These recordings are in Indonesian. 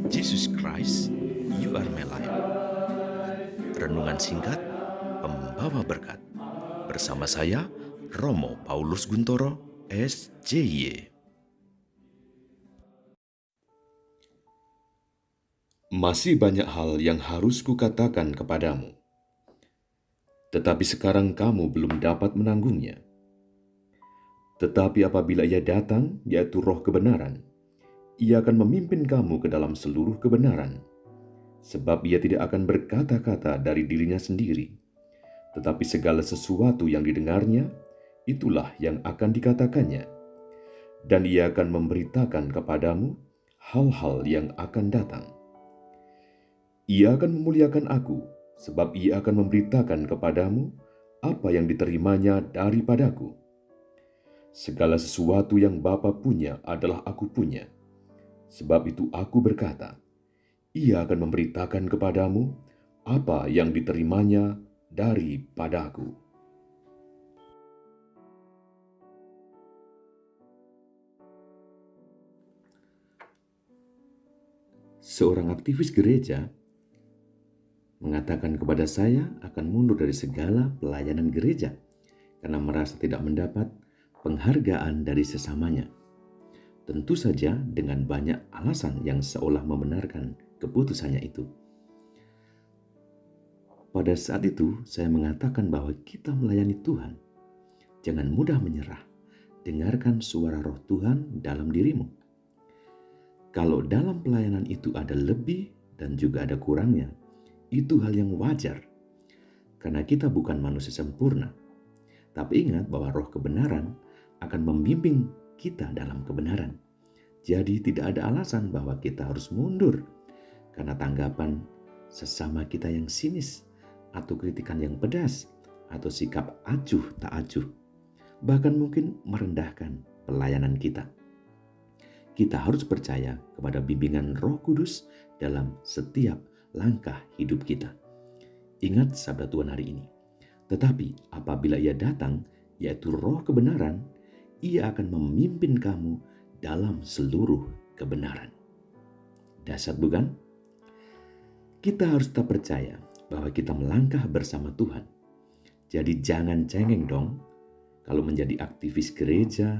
Jesus Christ, you are my life. Renungan singkat, pembawa berkat. Bersama saya, Romo Paulus Guntoro, SJY. Masih banyak hal yang harus kukatakan kepadamu, tetapi sekarang kamu belum dapat menanggungnya. Tetapi apabila Ia datang, yaitu Roh kebenaran, Ia akan memimpin kamu ke dalam seluruh kebenaran, sebab Ia tidak akan berkata-kata dari dirinya sendiri, tetapi segala sesuatu yang didengarnya, itulah yang akan dikatakannya, dan Ia akan memberitakan kepadamu hal-hal yang akan datang. Ia akan memuliakan aku, sebab Ia akan memberitakan kepadamu apa yang diterimanya daripadaku. Segala sesuatu yang Bapa punya adalah aku punya. Sebab itu aku berkata, Ia akan memberitakan kepadamu apa yang diterimanya daripadaku. Seorang aktivis gereja mengatakan kepada saya akan mundur dari segala pelayanan gereja karena merasa tidak mendapat penghargaan dari sesamanya. Tentu saja dengan banyak alasan yang seolah membenarkan keputusannya itu. Pada saat itu saya mengatakan bahwa kita melayani Tuhan. Jangan mudah menyerah. Dengarkan suara Roh Tuhan dalam dirimu. Kalau dalam pelayanan itu ada lebih dan juga ada kurangnya, itu hal yang wajar. Karena kita bukan manusia sempurna. Tapi ingat bahwa Roh kebenaran akan membimbing kita dalam kebenaran. Jadi tidak ada alasan bahwa kita harus mundur karena tanggapan sesama kita yang sinis atau kritikan yang pedas atau sikap acuh tak acuh. Bahkan mungkin merendahkan pelayanan kita. Kita harus percaya kepada bimbingan Roh Kudus dalam setiap langkah hidup kita. Ingat sabda Tuhan hari ini. Tetapi apabila Ia datang, yaitu Roh kebenaran, Ia akan memimpin kamu dalam seluruh kebenaran. Dahsyat bukan? Kita harus tetap percaya bahwa kita melangkah bersama Tuhan. Jadi jangan cengeng dong kalau menjadi aktivis gereja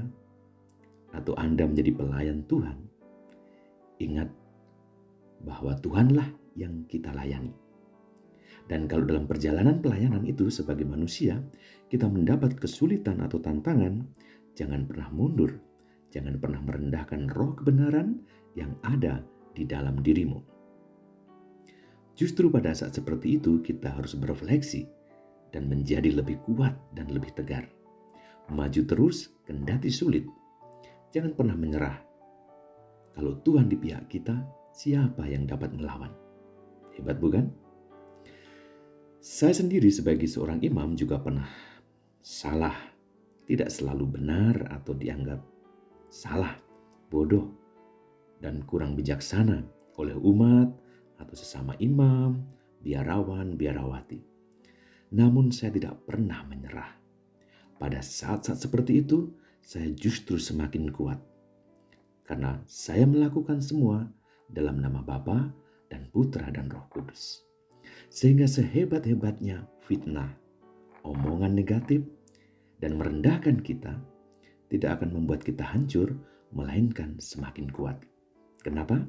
atau Anda menjadi pelayan Tuhan. Ingat bahwa Tuhanlah yang kita layani. Dan kalau dalam perjalanan pelayanan itu sebagai manusia, kita mendapat kesulitan atau tantangan, jangan pernah mundur. Jangan pernah merendahkan Roh kebenaran yang ada di dalam dirimu. Justru pada saat seperti itu kita harus berefleksi dan menjadi lebih kuat dan lebih tegar. Maju terus kendati sulit. Jangan pernah menyerah. Kalau Tuhan di pihak kita, siapa yang dapat melawan? Hebat bukan? Saya sendiri sebagai seorang imam juga pernah salah. Tidak selalu benar atau dianggap salah, bodoh, dan kurang bijaksana oleh umat atau sesama imam, biarawan, biarawati. Namun saya tidak pernah menyerah. Pada saat-saat seperti itu, saya justru semakin kuat. Karena saya melakukan semua dalam nama Bapa dan Putra dan Roh Kudus. Sehingga sehebat-hebatnya fitnah, omongan negatif, dan merendahkan kita, tidak akan membuat kita hancur, melainkan semakin kuat. Kenapa?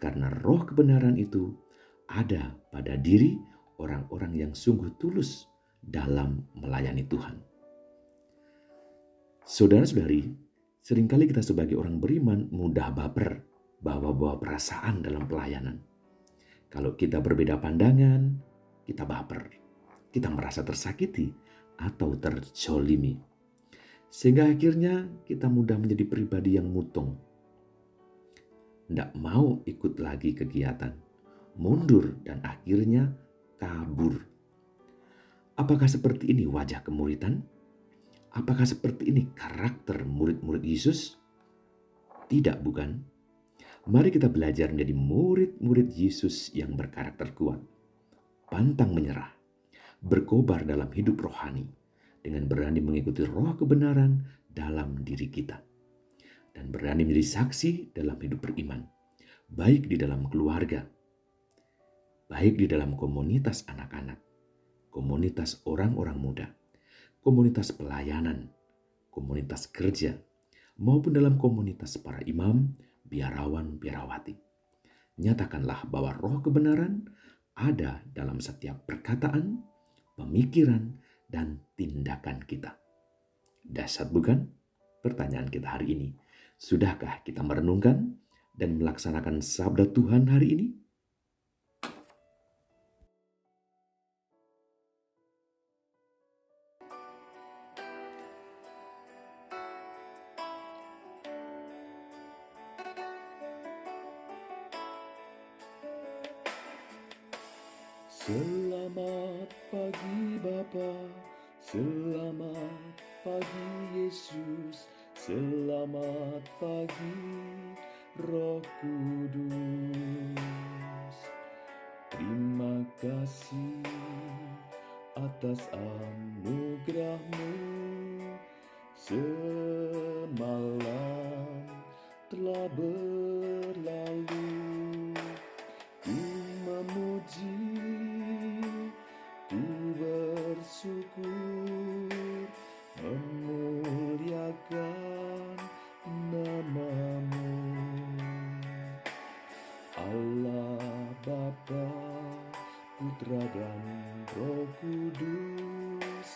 Karena Roh kebenaran itu ada pada diri orang-orang yang sungguh tulus dalam melayani Tuhan. Saudara-saudari, seringkali kita sebagai orang beriman mudah baper, bawa-bawa perasaan dalam pelayanan. Kalau kita berbeda pandangan, kita baper. Kita merasa tersakiti atau terzolimi. Sehingga akhirnya kita mudah menjadi pribadi yang mutung. Tidak mau ikut lagi kegiatan. Mundur dan akhirnya kabur. Apakah seperti ini wajah kemuridan? Apakah seperti ini karakter murid-murid Yesus? Tidak, bukan? Mari kita belajar menjadi murid-murid Yesus yang berkarakter kuat, pantang menyerah, berkobar dalam hidup rohani, dengan berani mengikuti Roh kebenaran dalam diri kita, dan berani menjadi saksi dalam hidup beriman, baik di dalam keluarga, baik di dalam komunitas anak-anak, komunitas orang-orang muda, komunitas pelayanan, komunitas kerja, maupun dalam komunitas para imam, biarawan, biarawati. Nyatakanlah bahwa roh kebenaran ada dalam setiap perkataan, pemikiran, dan tindakan kita. Dahsyat bukan? Pertanyaan kita hari ini. Sudahkah kita merenungkan dan melaksanakan sabda Tuhan hari ini? Selamat pagi Bapa, selamat pagi Yesus, selamat pagi Roh Kudus. Terima kasih atas anugerah-Mu, semalam telah berlalu. Ku memuji, ku bersyukur, memuliakan nama-Mu. Allah Bapa, Putra dan Roh Kudus,